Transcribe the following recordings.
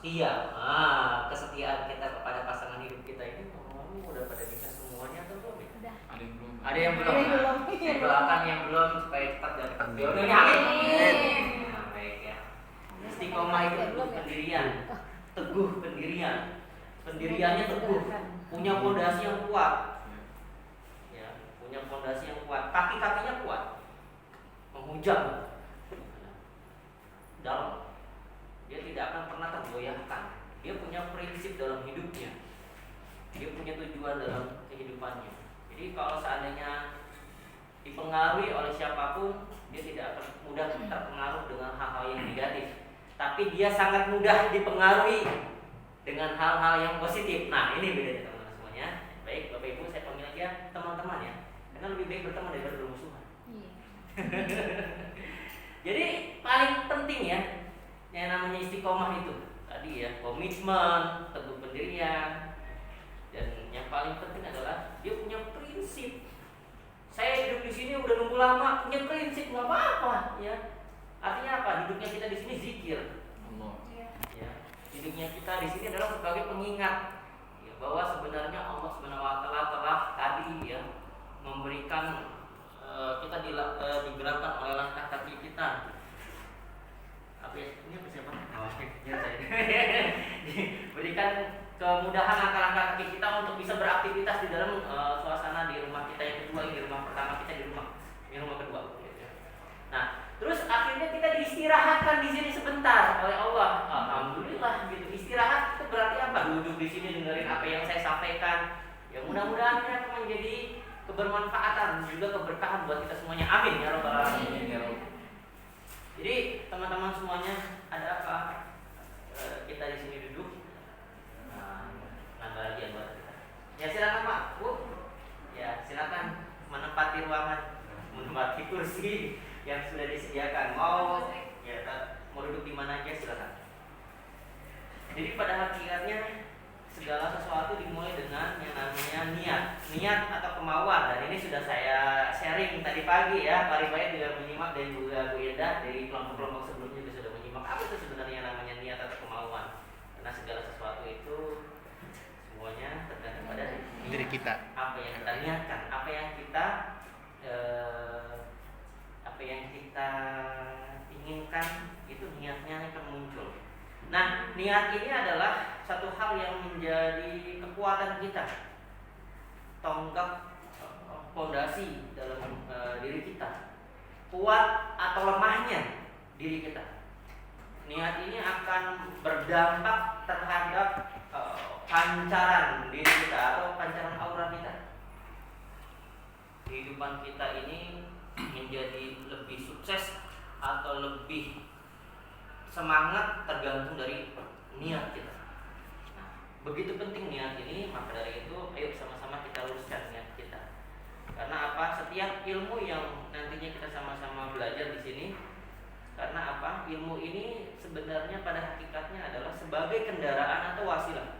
Setia. Kesetiaan kita kepada pasangan hidup kita ini ngomong udah pada nikah semuanya atau belum ya? Udah. Ada yang belum. Ada yang belum. Ada yang belum. Saya doakan yang belum supaya cepat dapat jodohnya. Amin. Amin. Nah, baik ya. Istiqomah itu teguh pendirian, teguh pendirian. Pendiriannya teguh, punya fondasi yang kuat. Ya, punya fondasi yang kuat. Kaki-kakinya kuat. Menghujam dalam. Dia tidak akan pernah tergoyahkan. Dia punya prinsip dalam hidupnya. Dia punya tujuan dalam kehidupannya. Jadi kalau seandainya dipengaruhi oleh siapapun, dia tidak akan mudah terpengaruh dengan hal-hal yang negatif. Tapi dia sangat mudah dipengaruhi dengan hal-hal yang positif. Nah, ini bedanya teman-teman semuanya. Baik, Bapak Ibu, saya panggil aja teman-teman ya. Karena lebih baik berteman daripada bermusuhan. Iya. Jadi paling penting ya, yang namanya istiqomah itu tadi ya, komitmen, teguh pendirian, dan yang paling penting adalah dia punya prinsip. Saya hidup di sini udah nunggu lama, punya prinsip nggak apa-apa ya. Artinya apa? Hidupnya kita di sini zikir. Allah. Ya, hidupnya kita di sini adalah sebagai pengingat ya, bahwa sebenarnya Allah SWT telah tadi ya memberikan kita digerakkan oleh langkah kaki kita. Apa ya? Ini apa siapa? Oh, ya saya. Diberikan kemudahan langkah-langkah kaki kita untuk bisa beraktivitas di dalam suasana di rumah kita yang kedua, di rumah pertama kita di rumah kedua. Nah, terus akhirnya kita diistirahatkan di sini sebentar oleh Allah. Alhamdulillah gitu. Istirahat itu berarti apa? Duduk di sini dengerin apa yang saya sampaikan. Ya mudah-mudahan ini akan menjadi kebermanfaatan juga keberkahan buat kita semuanya. Amin ya rabbal alamin. Jadi teman-teman semuanya, ada apa? Kita di sini duduk. Nah, nambah lagi ya buat kita. Ya silakan Pak, Bu. Ya silakan menempati ruangan, menempati kursi yang sudah disediakan. Mau duduk di mana aja silakan. Jadi pada hakikatnya segala sesuatu dimulai dengan yang namanya niat atau kemauan. Dan ini sudah saya sharing tadi pagi ya. Pak Rifai juga menyimak dan juga Bu Indah dari kelompok-kelompok sebelumnya juga sudah menyimak apa itu sebenarnya namanya niat atau kemauan. Karena segala sesuatu itu semuanya tergantung pada Diri kita. Apa yang kita niatkan, apa yang kita inginkan, itu niatnya akan muncul. Nah, niat ini adalah satu hal yang menjadi kekuatan kita, tonggak fondasi dalam diri kita. Kuat atau lemahnya diri kita. Niat ini akan berdampak terhadap pancaran diri kita atau pancaran aura kita. Kehidupan kita ini menjadi lebih sukses atau lebih semangat tergantung dari niat kita. Nah, begitu penting niat ini, maka dari itu ayo sama-sama kita luruskan niat kita. Karena apa? Setiap ilmu yang nantinya kita sama-sama belajar di sini, karena apa? Ilmu ini sebenarnya pada hakikatnya adalah sebagai kendaraan atau wasilah.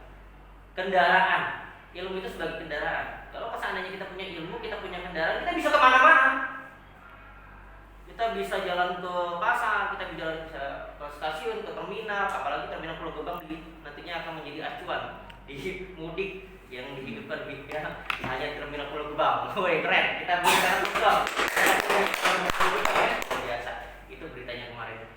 Kendaraan. Ilmu itu sebagai kendaraan. Kalau seandainya kita punya ilmu, kita punya kendaraan, kita bisa kemana-mana. Kita bisa jalan ke pasar, kita bisa jalan ke stasiun, ke terminal, apalagi terminal Pulau Gebang nantinya akan menjadi acuan di mudik yang dihidupkan di hanya terminal Pulau Gebang. Woi keren, kita bisa biasa. Itu beritanya kemarin.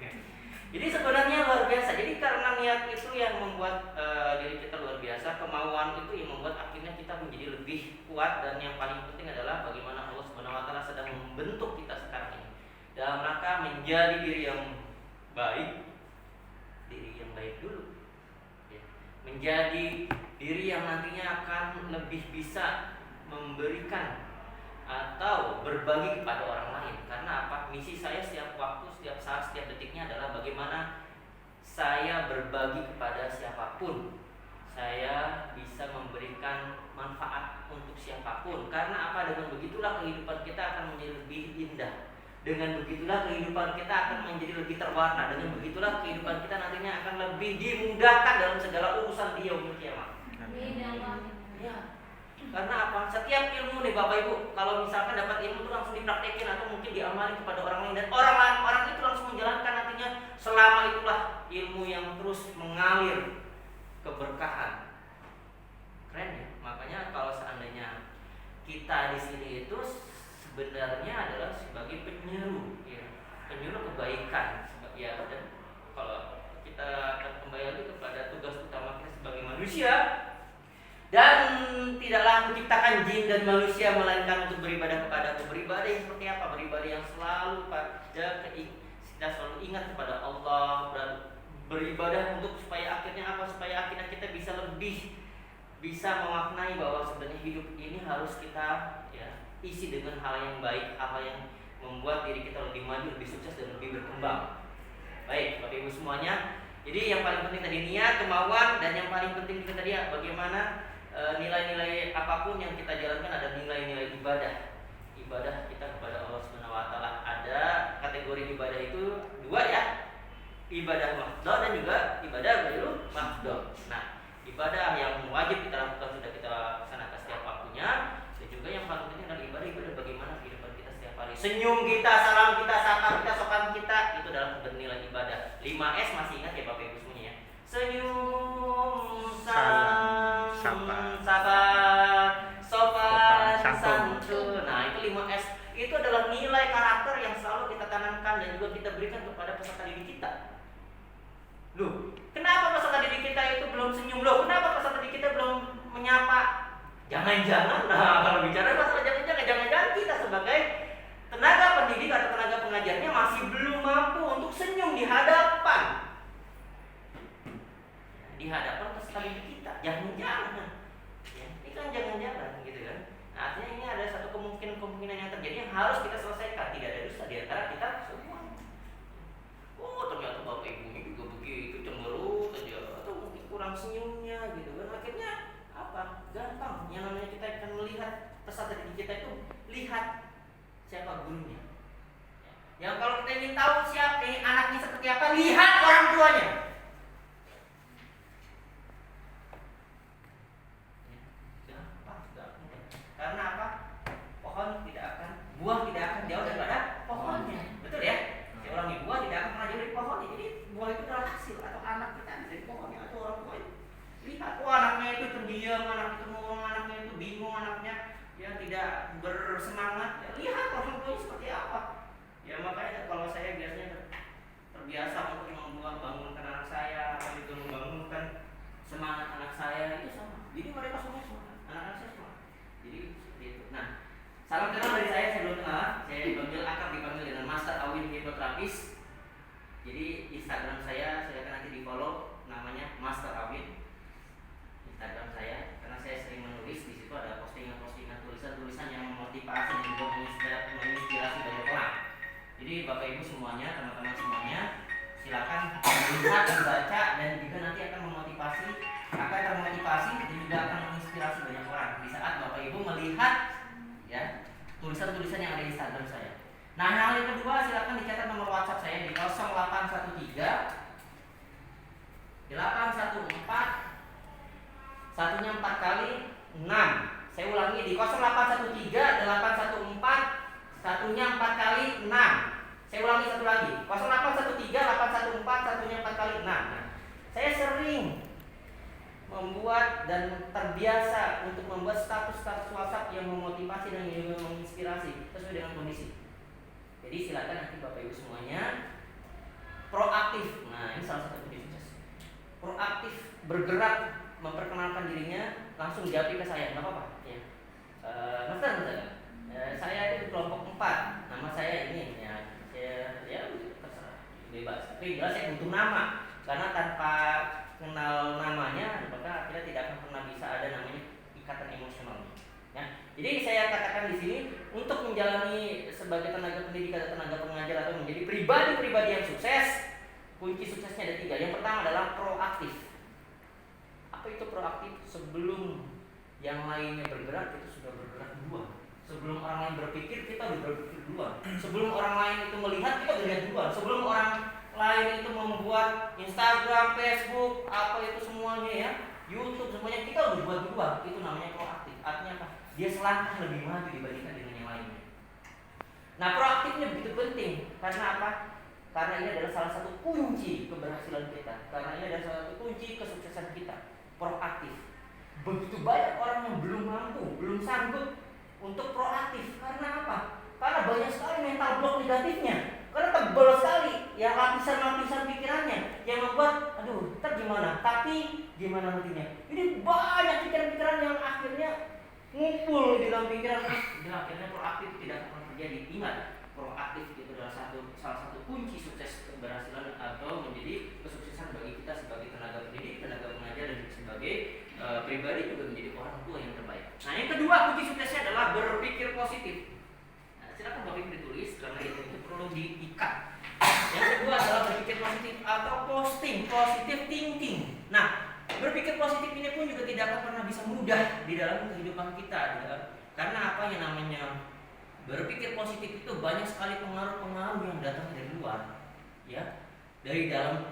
Jadi sebenarnya luar biasa. Jadi karena niat itu yang membuat diri kita luar biasa, kemauan itu yang membuat akhirnya kita menjadi lebih kuat, dan yang paling penting adalah bagaimana Allah Subhanahu wa taala sedang membentuk kita sekarang ini dalam rangka menjadi diri yang baik dulu ya. Menjadi diri yang nantinya akan lebih bisa memberikan atau berbagi kepada orang lain. Karena apa? Misi saya setiap waktu, setiap saat, setiap detiknya adalah bagaimana saya berbagi kepada siapapun, saya bisa memberikan manfaat untuk siapapun. Karena apa? Dengan begitulah kehidupan kita akan menjadi lebih indah. Dengan begitulah kehidupan kita akan menjadi lebih terwarna. Dengan begitulah kehidupan kita nantinya akan lebih dimudahkan dalam segala urusan di yaumil kiamat. Ya. Karena apa? Setiap ilmu nih Bapak Ibu, kalau misalkan dapat ilmu itu langsung dipraktekin atau mungkin diamali kepada orang lain, dan orang itu langsung menjalankan nantinya selama itulah ilmu yang terus mengalir, keberkahan. Keren ya. Makanya kalau seandainya kita di sini itu sebenarnya adalah sebagai penyeru, ya, penyeru kebaikan, ya. Dan kalau kita akan kembali lagi kepada tugas utama kita sebagai manusia, dan tidaklah menciptakan jin dan manusia melainkan untuk beribadah kepadaku. Beribadah yang seperti apa? Beribadah yang selalu kita selalu ingat kepada Allah, dan beribadah untuk supaya akhirnya apa? Supaya akhirnya kita bisa memaknai bahwa sebenarnya hidup ini harus kita, ya, isi dengan hal yang baik, hal yang membuat diri kita lebih maju, lebih sukses, dan lebih berkembang. Baik, Bapak Ibu semuanya. Jadi yang paling penting tadi niat, kemauan, dan yang paling penting juga tadi bagaimana nilai-nilai apapun yang kita jalankan ada nilai-nilai ibadah. Ibadah kita kepada Allah Subhanahu wa taala. Ada kategori ibadah itu dua, ya. Ibadah mahdhah dan juga ibadah ghairu mahdhah. Nah, ibadah yang wajib kita lakukan sudah kita laksanakan setiap waktunya, dan juga yang paling penting adalah ibadah bagaimana kehidupan kita setiap hari. Senyum kita, salam kita, sapa kita, sopan kita, itu dalam bernilai ibadah. 5S masih ingat ya Bapak Ibu semuanya, ya? Senyum, salam, sapa, sopan, santun. Nah, itu 5S. Itu adalah nilai karakter yang selalu kita tanamkan dan juga kita berikan kepada peserta didik kita. Loh, kenapa peserta didik kita itu belum senyum? Loh, kenapa peserta didik kita belum menyapa? Jangan-jangan, nah kalau bicara masalah jangan-jangan kita sebagai tenaga pendidik atau tenaga pengajarnya masih belum mampu untuk senyum di hadapan peserta didik kita. Jangan-jangan, ya, ini kan jangan-jangan gitu kan. Nah, artinya ini ada satu kemungkinan yang terjadi yang harus kita selesaikan. Tidak ada dusta di antara kita semua. Oh, ternyata Bapak Ibu juga begitu cemberut aja, atau mungkin kurang senyumnya gitu kan. Akhirnya apa? Gampang. Yang namanya kita akan melihat peserta didik kita itu, lihat siapa gurunya. Yang kalau kita ingin tahu siapa ini anaknya seperti apa, lihat orang tuanya. Gampang. Karena apa? Buah tidak akan jauh daripada pohonnya. Betul ya? Saya ulangi, buah tidak akan pernah jauh dari pohonnya. Jadi buah itu adalah hasil atau anak kita dari pohonnya atau orang tua itu. Lihat, anaknya itu pendiam, anak itu ngomong, anaknya itu bingung, anaknya yang tidak bersemangat. Ya, lihat orang tuanya seperti apa. Ya makanya kalau saya biasanya terbiasa untuk bangunkan anak saya, atau itu membangunkan semangat anak saya, itu sama. Jadi mereka semua semangat, anak-anak saya semua. Jadi seperti itu. Nah, salam kenal dari saya sebelum kenal. Saya dipanggil dengan Master Awin Hipnoterapis. Jadi Instagram saya akan nanti di follow, namanya Master Awin. Instagram saya, karena saya sering menulis, di situ ada postingan-postingan, tulisan-tulisan yang memotivasi dan juga menginspirasi banyak orang. Jadi Bapak Ibu semuanya, teman-teman semuanya, silakan melihat, membaca, dan juga nanti akan termotivasi dan juga akan menginspirasi banyak orang di saat Bapak Ibu melihat, ya, tulisan-tulisan yang ada di Instagram saya. Nah, hal yang kedua, silakan dicatat nomor WhatsApp saya di 0813 814 satunya 4 kali 6. Saya ulangi di 0813 814 satunya 4 kali 6. Saya ulangi satu lagi, 0813 814 satunya 4 kali 6. Nah, saya sering membuat dan terbiasa untuk membuat status-status WhatsApp yang memotivasi dan yang menginspirasi sesuai dengan kondisi. Jadi silakan nanti Bapak Ibu semuanya proaktif. Nah, ini salah satu kunci sukses. Proaktif, bergerak, memperkenalkan dirinya, langsung japri ke saya, nggak apa-apa. Ya. Master, saya itu di kelompok 4. Nama saya ini, ya, saya ya terserah, bebas. Tapi jelas saya butuh nama, karena tanpa kenal namanya, maka kita tidak akan pernah bisa ada namanya ikatan emosional. Ya. Jadi saya katakan di sini untuk menjalani sebagai tenaga pendidik atau tenaga pengajar atau menjadi pribadi-pribadi yang sukses, kunci suksesnya ada 3. Yang pertama adalah proaktif. Apa itu proaktif? Sebelum yang lainnya bergerak, kita sudah bergerak duluan. Sebelum orang lain berpikir, kita sudah berpikir duluan. Sebelum orang lain itu melihat, kita sudah lihat duluan. Sebelum orang lain itu membuat Instagram, Facebook, apa itu semuanya, ya, YouTube semuanya, kita udah buat duluan. Itu namanya proaktif. Artinya apa? Dia selangkah lebih maju dibandingkan dengan yang lainnya. Nah, proaktifnya begitu penting. Karena apa? Karena ini adalah salah satu kunci keberhasilan kita. Karena ini adalah salah satu kunci kesuksesan kita. Proaktif. Begitu banyak orang yang belum mampu, belum sanggup untuk proaktif. Karena apa? Karena banyak sekali mental block negatifnya. Karena tebal sekali ya lapisan-lapisan pikirannya yang membuat aduh ntar gimana, tapi gimana nantinya. Ini banyak pikiran-pikiran yang akhirnya ngumpul di dalam pikiran, dan akhirnya proaktif tidak akan terjadi. Ingat, proaktif itu adalah salah satu kunci sukses keberhasilan atau menjadi kesuksesan bagi kita sebagai tenaga pendidik, tenaga pengajar, dan sebagai pribadi juga menjadi orang tua yang terbaik. Nah, yang kedua kunci suksesnya adalah berpikir positif. Nah, silakan Bapak Ibu ditulis karena itu perlu diikat. Yang kedua adalah berpikir positif atau positive thinking. Nah, berpikir positif ini pun juga tidak akan pernah bisa mudah di dalam kehidupan kita, karena apa yang namanya berpikir positif itu banyak sekali pengaruh-pengaruh yang datang dari luar, ya, dari dalam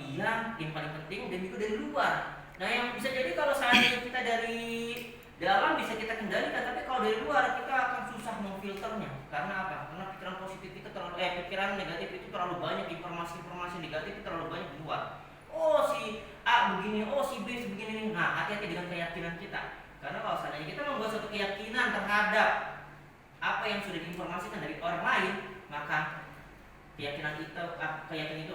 yang paling penting, dan juga dari luar. Nah, yang bisa jadi kalau seandainya kita dari dalam bisa kita kendalikan, tapi kalau dari luar kita akan susah memfilternya. Karena apa? Karena pikiran positif itu pikiran negatif itu terlalu banyak, informasi negatif itu terlalu banyak di luar. Oh, si A begini, oh si B sebegini. Nah, hati-hati dengan keyakinan kita. Karena kalau seandainya kita membuat suatu keyakinan terhadap apa yang sudah diinformasikan dari orang lain, maka keyakinan itu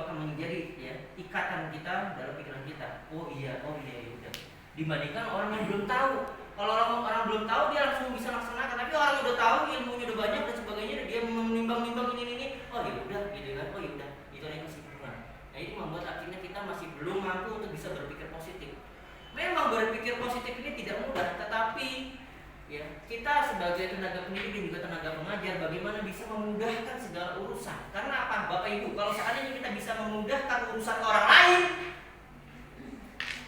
akan menjadi ya ikatan kita dalam pikiran kita. Oh iya, ya udah. Dibandingkan orang yang belum tahu. Kalau orang belum tahu dia langsung bisa laksanakan, tapi orang yang udah tahu, ilmunya udah banyak dan sebagainya, dia menimbang ini. Oh ya udah, gitu kan. Oh ya udah, itu yang kesimpulan. Nah, ini membuat akhirnya kita masih belum mampu untuk bisa berpikir positif. Memang berpikir positif ini tidak mudah, tetapi ya kita sebagai tenaga pendidik dan juga tenaga pengajar bagaimana bisa memudahkan segala urusan. Karena apa, Bapak Ibu? Kalau seandainya kita bisa memudahkan urusan orang lain,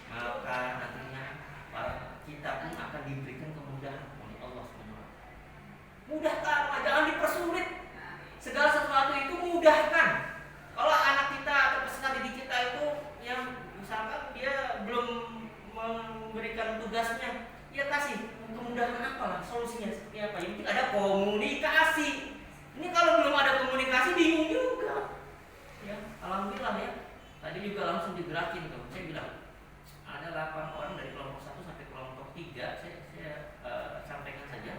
maka nantinya kita pun akan diberikan kemudahan oleh Allah SWT. Mudahkan, jangan dipersulit. Segala sesuatu itu mudahkan. Kalau anak kita atau peserta didik kita itu yang misalkan dia belum memberikan tugasnya, ya kasih kemudahan apalah, solusinya seperti apa. Yang penting ada komunikasi. Ini kalau belum ada komunikasi bingung juga. Ya, alhamdulillah ya. Tadi juga langsung digerakin tuh. Saya bilang ada 8 orang dari kelompok 1 sampai kelompok 3, saya sampaikan saja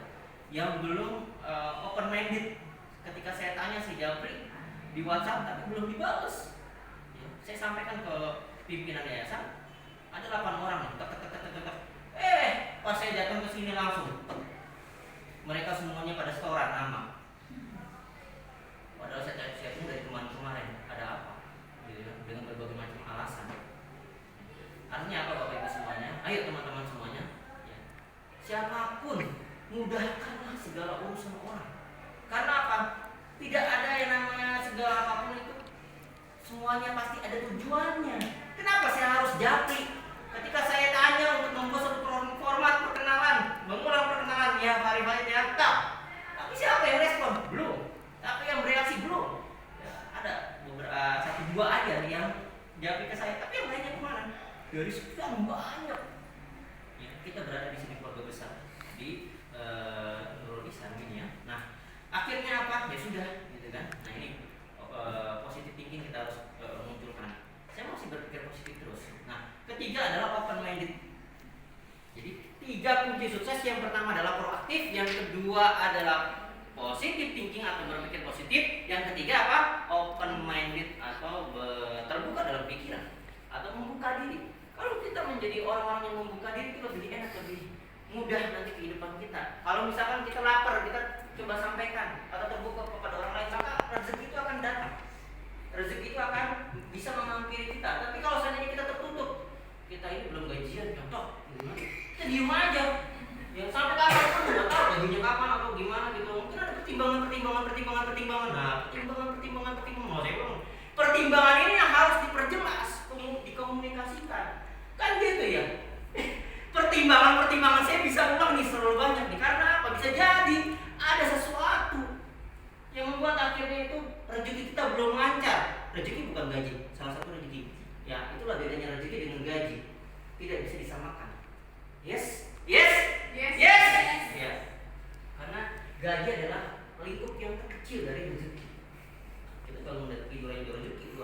yang belum open minded. Ketika saya tanya si Japri di WhatsApp tapi belum dibalas. Ya, saya sampaikan ke pimpinan yayasan, ada 8 orang. Pas saya datang ke sini langsung, mereka semuanya pada setoran nama. Padahal saya cari dari kemarin ada apa? Gitu, dengan berbagai macam alasan. Artinya apa Bapak Ibu semuanya? Ayo teman-teman semuanya, ya. Siapapun mudahkanlah segala urusan orang. Karena apa? Tidak ada yang namanya segala apapun itu semuanya pasti ada tujuannya. Kenapa saya harus Japri? Ketika saya tanya untuk membuat suatu format perkenalan, mengulang perkenalan, ya Pak Rifai ya, tapi siapa yang respon? Belum. Tapi yang bereaksi belum. Ya, ada beberapa 1-2 aja yang Japri ke saya, tapi yang lainnya kemana? Dari sekian banyak. Ya, kita berada di sini keluarga besar di Nurul Islam ini ya. Nah, akhirnya apa? Ya sudah, gitu kan. Nah, ini positive thinking kita harus munculkan. Saya masih berpikir positif terus. Nah, ketiga adalah open minded. Jadi 3 kunci sukses. Yang pertama adalah proaktif, yang kedua adalah positive thinking atau berpikir positif, yang ketiga apa? Open minded atau terbuka dalam pikiran atau membuka diri. Kalau kita menjadi orang-orang yang membuka diri itu lebih enak, lebih mudah nanti kehidupan kita. Kalau misalkan kita lapar, kita coba sampaikan atau terbuka kepada orang lain, maka rezeki itu akan datang. Rezeki itu akan bisa menghampiri kita. Tapi kalau seandainya kita tertutup, kita ini belum gajian, contoh, kita diem aja. Ya sampai kapan pun nggak tahu gajinya kapan atau gimana gitu. Mungkin ada pertimbangan. Nah, pertimbangan. Mau saya bilang, pertimbangan ini yang harus diperjelas, dikomunikasikan. Kan gitu ya. Pertimbangan saya bisa ulang nih terlalu banyak nih. Karena apa? Bisa jadi ada sesuatu yang membuat akhirnya itu rezeki kita belum lancar. Rezeki bukan gaji, salah satu rezeki. Ya, itulah bedanya rezeki dengan gaji. Tidak bisa disamakan. Yes. Ya. Karena gaji adalah lingkup yang terkecil dari rezeki. Kita kalau melihat iuran rezeki itu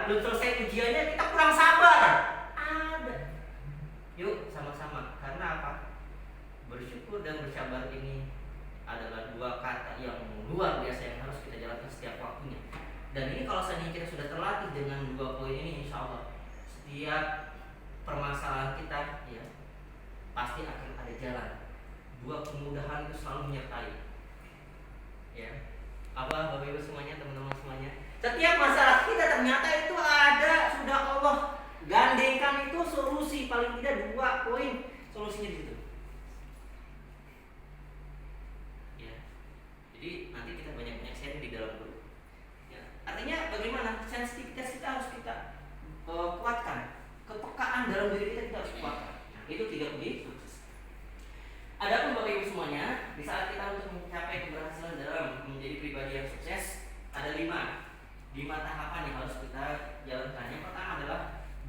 belum selesai ujiannya kita kurang sabar. Ada. Yuk sama-sama. Karena apa? Bersyukur dan bersabar ini adalah dua kata yang luar biasa yang harus kita jalankan setiap waktunya. Dan ini kalau seandainya kita sudah terlatih dengan dua poin ini, insya Allah setiap permasalahan kita ya pasti akan ada jalan. Dua kemudahan itu selalu menyertai. Ya, Bapak Ibu semuanya, teman-teman semuanya, setiap masalah kita ternyata itu ada, sudah Allah gandengkan itu solusi, paling tidak dua poin solusinya di situ. Ya, jadi nanti kita banyak-banyak sharing di dalam grup. Ya, artinya bagaimana sensitivitas kita harus kita kuatkan, kepekaan dalam diri kita harus kuatkan. Nah, itu 3 kunci sukses. Adapun Bapak Ibu semuanya, di saat kita untuk mencapai keberhasilan dalam menjadi pribadi yang sukses, ada 5 tahapan yang harus kita jalankan. Yang pertama adalah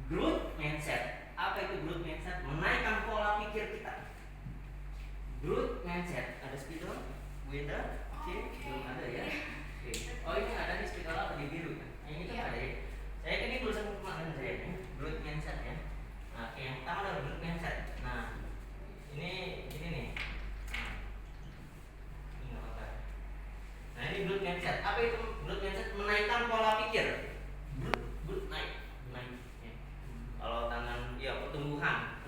growth mindset. Apa itu growth mindset? Menaikkan pola pikir kita. Growth mindset. Ada spidol? Bu Indra? Oke, belum ada ya. Oke. Oh, ini ada di spidol atau di biru kan? Yang itu ada ya. Saya ini tulisan kemarin saya ini growth mindset ya. Nah, yang pertama adalah growth mindset. Nah, ini nih. Ini apa? Nah, ini growth mindset. Apa itu growth mindset? Menaikkan pola pikir. Naik. Ya. Kalau tangan ya pertumbuhan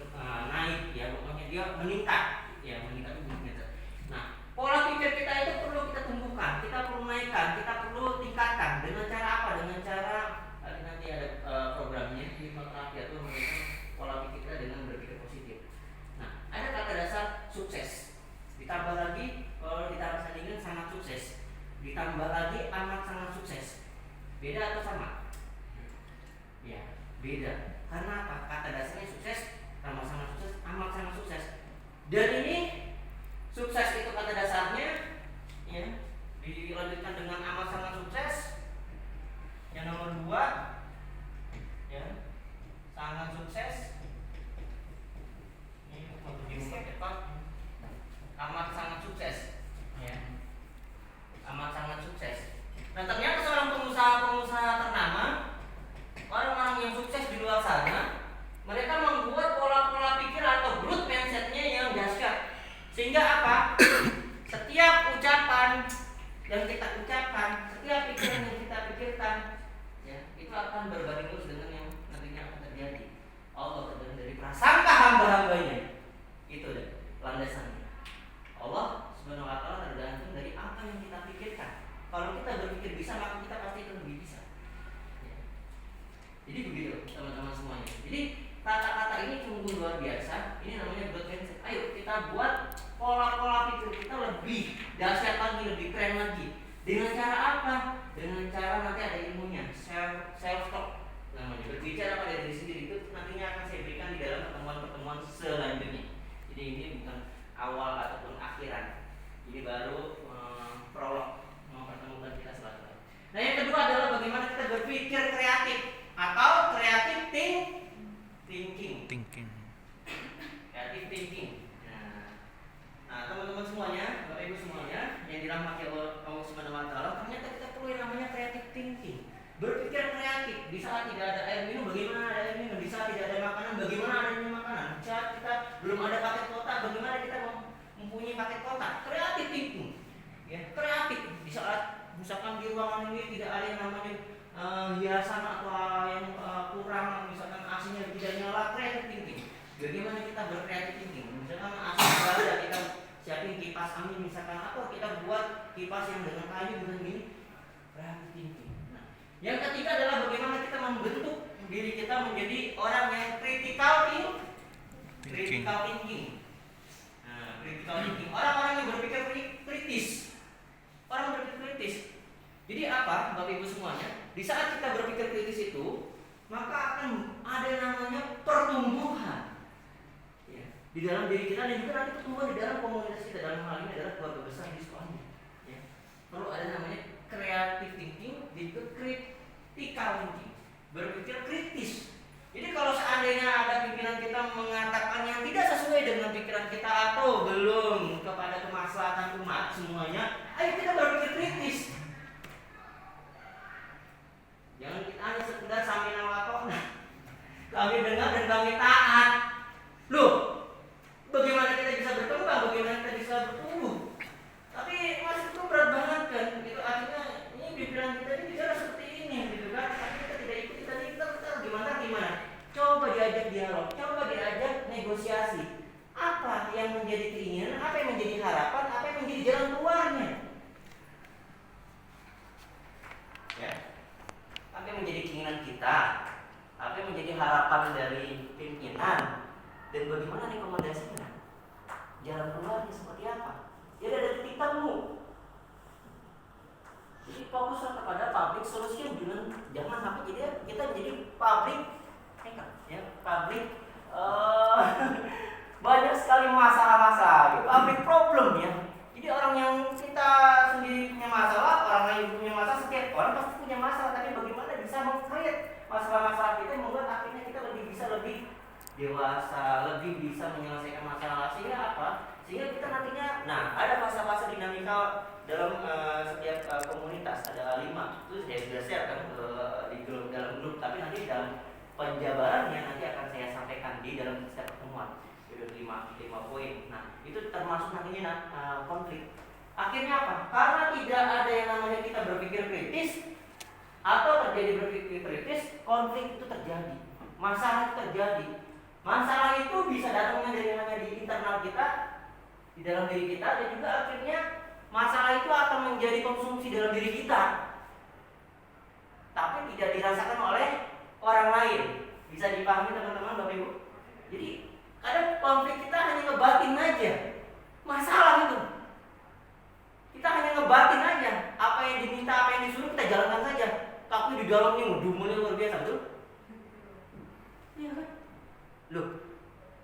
naik ya, pokoknya dia meningkat. Ya, meningkat itu growth mindset. Nah, pola pikir kita itu perlu kita tumbuhkan, kita perlu naikkan, kita perlu tingkatkan. Dengan cara apa? Dengan cara nanti ada programnya hipnoterapi atau menaikkan pola pikir kita dengan berpikir positif. Nah, ada kata dasar sukses. Ditambah lagi kalau ditambah sandingkan sangat sukses. Ditambah lagi amat sangat sukses. Beda atau sama? Ya, beda. Karena apa? Kata dasarnya sukses, tambah sangat sukses, amat sangat sukses. Dan ini sukses itu kata dasarnya ya, dilanjutkan dengan amat sangat sukses. Yang nomor 2 ya, sangat sukses. Amat sangat sukses ya. Amat sangat sukses. Nah, ternyata seorang pengusaha ternama, orang-orang yang sukses di luar sana, mereka membuat pola-pola pikir atau growth mindset-nya yang dahsyat. Sehingga apa? Setiap ucapan yang kita ucapkan, setiap pikiran yang kita pikirkan ya, itu akan berbanding lurus dengan yang nantinya akan terjadi. Allah tergantung dari prasangka hamba-hambanya. Itu deh landasannya. Allah Subhanahu wa taala tergantung dari apa yang kita pikirkan. Kalau kita berpikir bisa, maka kita pasti akan lebih bisa. Ya. Jadi begitu teman-teman semuanya. Jadi kata-kata ini sungguh luar biasa. Ini namanya growth mindset. Ayo kita buat pola-pola pikir kita lebih dahsyat lagi, lebih keren lagi. Dengan cara apa? Dengan cara nanti ada ilmunya, self talk namanya. Berbicara pada diri sendiri itu nantinya akan saya berikan di dalam pertemuan-pertemuan selanjutnya. Jadi ini bukan awal ataupun akhiran. Ini baru prolog mempertemukan kita selanjutnya. Nah, yang kedua adalah bagaimana kita berpikir kreatif atau creative thinking. Creative thinking. Nah, teman-teman semuanya, Bapak Ibu semuanya yang dirahmati Allah Subhanahu wa taala, ternyata kita perlu yang namanya creative thinking. Berpikir kreatif. Di saat tidak ada air minum, bagaimana ada air minum? Di saat tidak ada makanan, bagaimana adanya makanan? Di saat kita belum ada paket kotak, bagaimana kita mempunyai paket kotak? Kreatif thinking. Ya, kreatif. Di saat misalkan di ruangan ini tidak ada yang namanya hiasan atau yang kurang, misalkan AC-nya tidak nyala, kreatif thinking. Bagaimana kita berkreatif thinking? Misalkan AC ada, kita siapin kipas angin, misalkan apa, kita buat kipas yang dengan kayu dengan gini, kreatif thinking. Yang ketiga adalah bagaimana kita membentuk diri kita menjadi orang yang critical thinking. Nah, critical thinking. Orang-orang yang berpikir kritis. Orang berpikir kritis. Jadi apa, Bapak Ibu semuanya? Di saat kita berpikir kritis itu, maka akan ada namanya pertumbuhan. Ya, di dalam diri kita dan juga nanti pertumbuhan di dalam komunitas kita. Dalam hal ini adalah keluarga besar di sekolahnya. Ya. Perlu ada namanya creative thinking, juga critical thinking, berpikir kritis. Jadi kalau seandainya ada pikiran kita mengatakan yang tidak sesuai dengan pikiran kita atau belum kepada kemaslahatan umat semuanya, ayo kita berpikir kritis. Jangan kita hanya sekedar sampai kami dengar dan kami taat. Loh, bagaimana kita bisa berkembang, bagaimana kita bisa bertumbuh? Tapi masih itu berat banget kan, gitu. Akhirnya ini pimpinan kita ini bicara seperti ini, gitu kan? Tapi kita tidak ikut, kita gimana? Coba diajak dialog, coba diajak negosiasi. Apa yang menjadi keinginan, apa yang menjadi harapan, apa yang menjadi jalan keluarnya? Ya, apa yang menjadi keinginan kita, apa yang menjadi harapan dari pimpinan, dan bagaimana rekomendasinya, jalan keluarnya seperti apa? Jadi ada titik temu. Jadi fokuslah kepada public solution, jangan sampai kita jadi public ya, public banyak sekali masalah-masalah, public problem ya. Jadi orang yang kita sendiri punya masalah, orang lain punya masalah, setiap orang pasti punya masalah. Tapi bagaimana bisa meng-create masalah-masalah kita yang membuat akhirnya kita bisa lebih dewasa, lebih bisa menyelesaikan masalah. Sehingga apa? Sehingga kita nantinya, nah ada fase-fase dinamika dalam setiap komunitas, ada 5. Itu saya sudah share kan di grup, dalam grup. Tapi nanti dalam penjabarannya nanti akan saya sampaikan di dalam setiap pertemuan. 5 poin. Nah, itu termasuk nantinya konflik. Akhirnya apa? Karena tidak ada yang namanya kita berpikir kritis atau terjadi berpikir kritis, konflik itu terjadi. Masalah itu terjadi. Masalah itu bisa datangnya dari namanya di internal kita, di dalam diri kita, dan juga akhirnya masalah itu akan menjadi konsumsi dalam diri kita, tapi tidak dirasakan oleh orang lain. Bisa dipahami teman-teman, Bapak Ibu? Jadi kadang konflik kita hanya ngebatin aja masalah itu. Kita hanya ngebatin aja apa yang diminta, apa yang disuruh kita jalankan saja. Tapi di dalamnya ngedumulnya luar biasa, betul? Iya kan? Loh,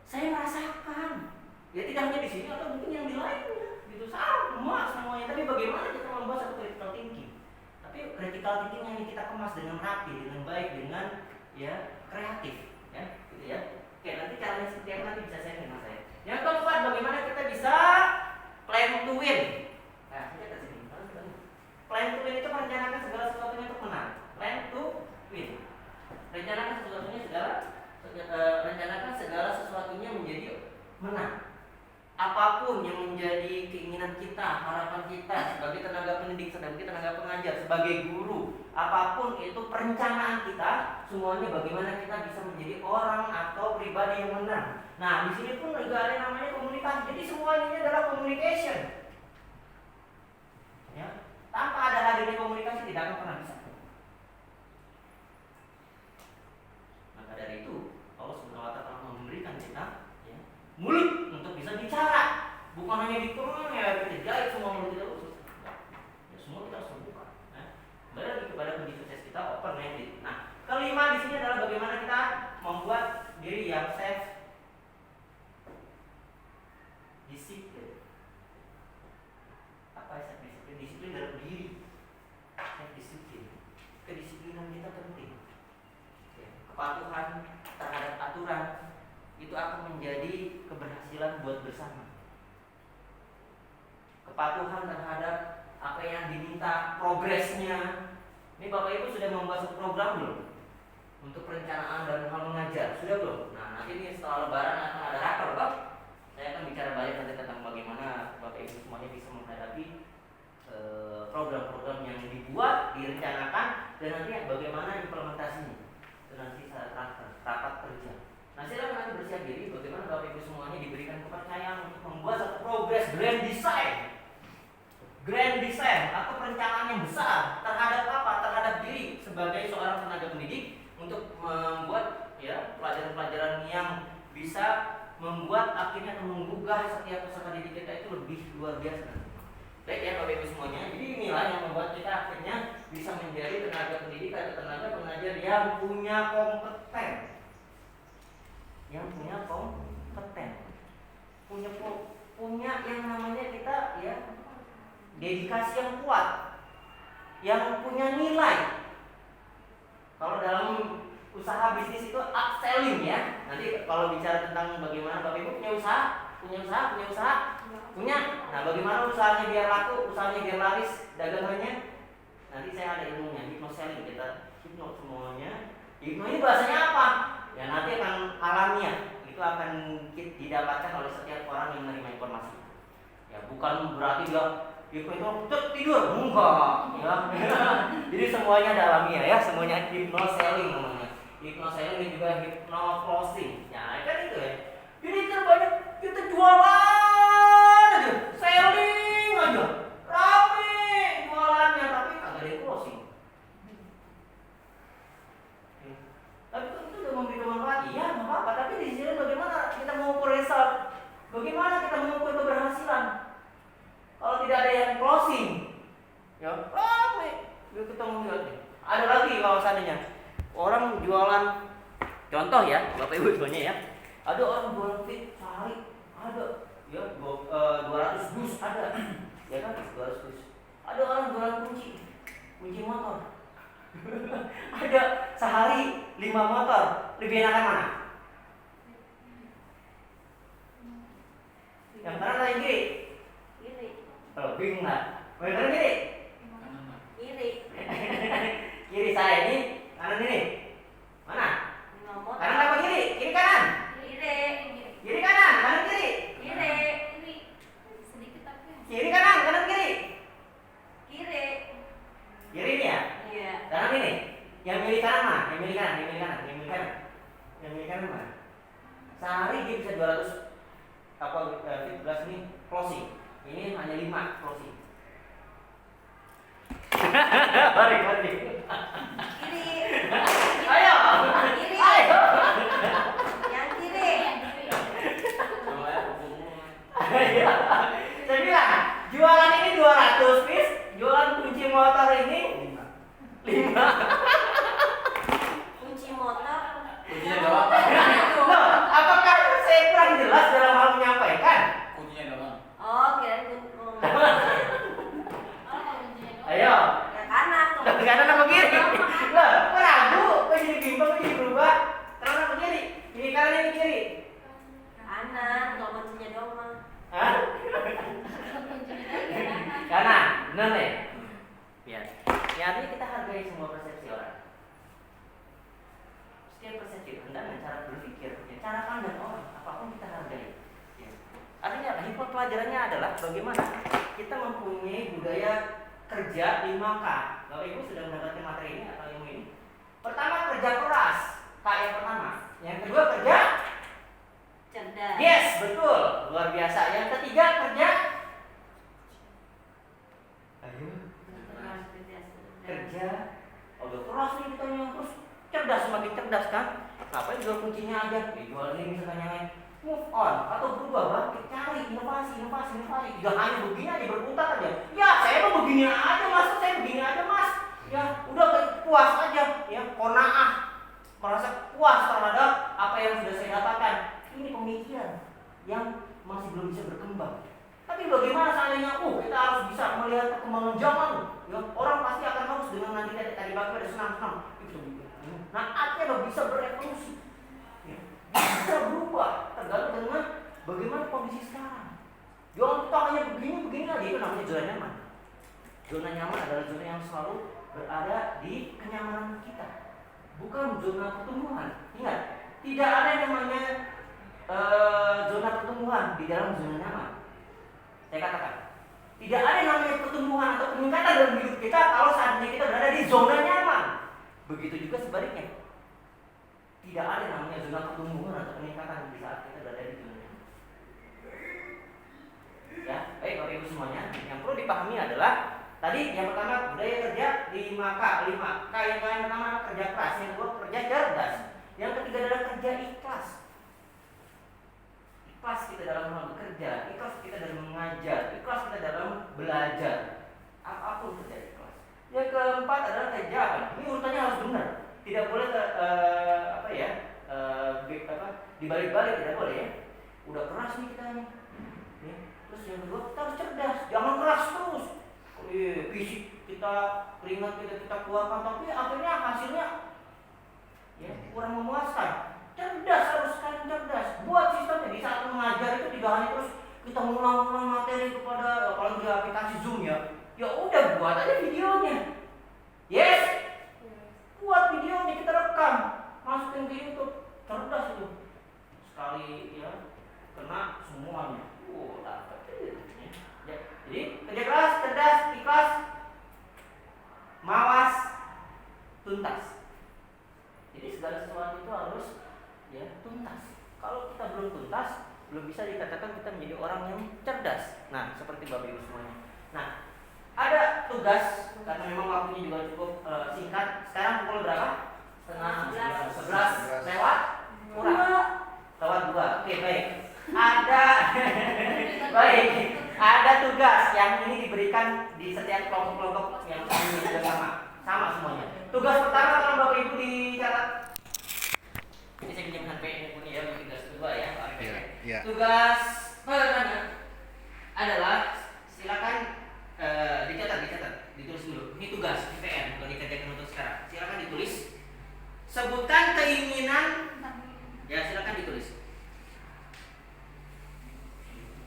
saya merasakan. Ya tidak hanya di sini atau mungkin yang di lainnya. Gitu sama semuanya. Tapi bagaimana kita membuat satu critical thinking? Tapi critical thinking yang kita kemas dengan rapi, dengan baik, dengan ya kreatif, ya, gitu ya. Oke, nanti caranya seperti apa nanti bisa saya dengan saya. Yang keempat, bagaimana kita bisa plan to win. Nah, kita ke sini. Plan to win itu merencanakan segala sesuatunya untuk menang. Plan to win. Rencanakan segala sesuatunya menjadi menang. Apapun yang menjadi keinginan kita, harapan kita sebagai tenaga pendidik, sebagai tenaga pengajar, sebagai guru, apapun itu perencanaan kita, semuanya bagaimana kita bisa menjadi orang atau pribadi yang menang. Nah, di sini pun juga ada namanya komunikasi. Jadi semuanya ini adalah communication. Ya, tanpa ada hadirnya komunikasi tidak akan pernah bisa. Maka dari itu, Allah Subhanahu wa Ta'ala memberikan kita ya, mulut untuk bisa bicara, bukan hanya di kurung ya kita jahit semua mulut kita khusus. Ya semua kita harus terbuka. Kembali lagi kepada kunci sukses kita, open minded. Nah, kelima di sini adalah bagaimana kita membuat diri yang self disiplin. Apa self disiplin? Disiplin dalam diri. Self disiplin. Kedisiplinan kita penting. Ya, kepatuhan terhadap aturan itu akan menjadi keberhasilan buat bersama. Kepatuhan terhadap apa yang diminta, progresnya. Ini Bapak Ibu sudah membuat satu program belum? Untuk perencanaan dan hal mengajar, sudah belum? Nah, nanti ini setelah Lebaran akan ada rakor, Pak. Saya akan bicara banyak nanti tentang bagaimana Bapak Ibu semuanya bisa menghadapi program-program yang dibuat, direncanakan, dan nanti bagaimana implementasinya. Itu nanti saat rapat kerja. Nah, silakan nanti bersiap diri bagaimana Bapak Ibu semuanya diberikan kepercayaan untuk membuat satu progres grand design atau perencanaan yang besar terhadap apa? Terhadap diri sebagai seorang tenaga pendidik untuk membuat ya pelajaran-pelajaran yang bisa membuat akhirnya menggugah setiap peserta didik kita itu lebih luar biasa. Baik ya Bapak Ibu semuanya. Jadi inilah yang membuat kita akhirnya bisa menjadi tenaga pendidik atau tenaga pengajar yang punya kompeten. Punya yang namanya kita ya dedikasi yang kuat, yang punya nilai. Kalau dalam usaha bisnis itu upselling ya. Nanti kalau bicara tentang bagaimana Bapak Ibu punya usaha. Nah, bagaimana usahanya biar laku, usahanya biar laris, dagangannya. Nanti saya ada ilmunya, hypno selling, kita hypno semuanya. Hypno ini bahasanya apa? ya nanti akan alamiah, itu akan didapatkan oleh setiap orang yang menerima informasi. Ya bukan berarti dia itu tidur, enggak ya. Jadi semuanya ada alamiah ya, semuanya hypnoselling namanya. Hypnoselling dan juga hypnoclosing. Ya kan itu ya. Jadi terbanyak kita jualan aja, selling aja, rame jualannya tapi kagak ada yang closing. Tapi itu udah memberikan manfaat, iya nggak apa-apa. Tapi di sini bagaimana kita mengukur result, bagaimana kita mengukur keberhasilan? Kalau tidak ada yang closing, ya rame. Kita mau lihat nih. Ada lagi kalau seandainya orang jualan, contoh ya, bapak ibu semuanya ya. Ada orang jualan fit sehari, ada ya 200 dus ada, ya kan 200 dus. Ada orang jualan kunci motor. Ada sehari 5 motor. Lebih enakan mana? Yang kanan atau yang kiri? Kiri. Oh, bingung nggak? Mau yang kanan kiri? Kiri. Kiri saya ini, kanan ini. Mana? 5 motor. Kanan apa kiri? Kiri kanan. Kiri. Kiri kanan, kanan kiri. Kiri. Sedikit tapi. Kiri kanan, kanan kiri. Kiri. Kiri ini ya? Iya. Kanan ini. Yang milih kanan mana? Yang milih kanan, yang milih kanan, yang milih kanan. Yang milih kanan mana? Sehari dia bisa 200 fit belas ini closing. Ini hanya 5 closing. Balik. Kiri. Ayo. Kiri. Ayo. Yang kiri. Saya bilang, jualan ini 200 piece, jualan kunci motor ini 5. Kunci motor. Kuncinya doang. Loh, apakah saya kurang jelas dalam hal menyampaikan? Kuncinya doang. Oh, kirain kunci. Ayo. Ya kanan. Kanan apa kiri? Loh, kok ragu? Kok jadi bimbang, kok jadi berubah? Kanan apa kiri? Ini kanan, ini kiri. Kanan, kalau kuncinya doang mah. Hah? Kanan, benar nih. Ya. Ya, artinya kita hargai semua persepsi orang. Setiap persepsi dengan cara berpikir, ya, cara pandang orang, apapun kita hargai. Ya. Artinya apa? Hikmah pelajarannya adalah bagaimana kita mempunyai budaya kerja 5K. Bapak Ibu sudah mendapatkan materi ini atau ilmu ini? Pertama, kerja keras. K yang pertama. Yang kedua, kerja Cerdas. yes, betul. Luar biasa. Yang ketiga, kerja kerja udah keras nih kita yang terus cerdas, semakin cerdas kan. Ngapain jual kuncinya aja? Jual ini misalkan yang lain. Move on atau berubah, bangkit, cari inovasi. Tidak hanya begini aja, berputar aja. Ya saya mau begini aja mas, saya begini aja mas. Ya udah puas aja, ya qanaah, merasa puas terhadap apa yang sudah saya dapatkan. Ini pemikiran yang masih belum bisa berkembang. Tapi bagaimana seandainya kita harus bisa melihat perkembangan zaman. Ya, orang pasti akan harus dengan nanti tadi bapak ada senang-senang. Nah, akhirnya bisa berevolusi. Ya, bisa berubah tergantung dengan bagaimana kondisi sekarang. Jangan kita hanya begini aja, itu namanya zona nyaman. Zona nyaman adalah zona yang selalu berada di kenyamanan kita, bukan zona pertumbuhan. Ingat, tidak ada yang namanya zona pertumbuhan di dalam zona nyaman. Saya katakan, tidak ada yang namanya pertumbuhan atau peningkatan dalam hidup kita kalau saat ini kita berada di zona nyaman. Begitu juga sebaliknya. Tidak ada yang namanya zona pertumbuhan atau peningkatan di saat kita berada di zona nyaman. Ya, baik Bapak Ibu semuanya. Yang perlu dipahami adalah tadi yang pertama budaya kerja 5K. Yang pertama kerja keras, yang kedua kerja cerdas, yang ketiga adalah kerja ikhlas. Ikhlas kita dalam hal bekerja, ikhlas kita dalam mengajar, ikhlas kita dalam belajar. Apapun kerja ikhlas. Yang keempat adalah kerja. Ini urutannya harus benar. Tidak boleh dibalik-balik, tidak boleh ya. Udah keras nih kita nih. Ya. Terus yang kedua kita harus cerdas, jangan keras terus. Fisik kita, keringat kita keluarkan, tapi akhirnya hasilnya ya kurang memuaskan. Cerdas, harus sekali cerdas. Buat sistemnya di saat mengajar itu tidak hanya terus kita mengulang-ulang materi kepada kalau di aplikasi Zoom ya. Ya udah buat aja videonya. Yes. Buat videonya kita rekam, masukin ke YouTube. semuanya. Dapat. Ya. Jadi kerja keras, cerdas, ikhlas, mawas, tuntas. Jadi segala sesuatu itu harus ya tuntas. Kalau kita belum tuntas, belum bisa dikatakan kita menjadi orang yang cerdas. Nah, seperti Bapak Ibu semuanya. Nah, ada tugas karena memang waktunya juga cukup singkat. Sekarang pukul berapa? Setengah 11 lewat kurang. Lewat 2. Oke, baik. Baik. Ada tugas yang ini diberikan di setiap kelompok-kelompok yang ini juga sama semuanya. Tugas pertama kalau Bapak Ibu dicatat. Ini saya pinjamkan HP ini ya untuk tugas kedua ya. Iya. Tugas pertama adalah silakan dicatat, ditulis dulu. Ini tugas IPN kalau dikerjakan untuk sekarang. Silakan ditulis. Sebutkan keinginan. Ya, silakan ditulis.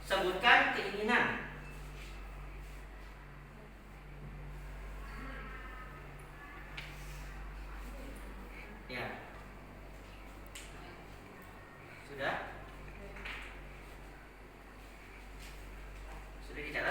Sebutkan keinginan. Ya. Sudah? Sudah dicatat?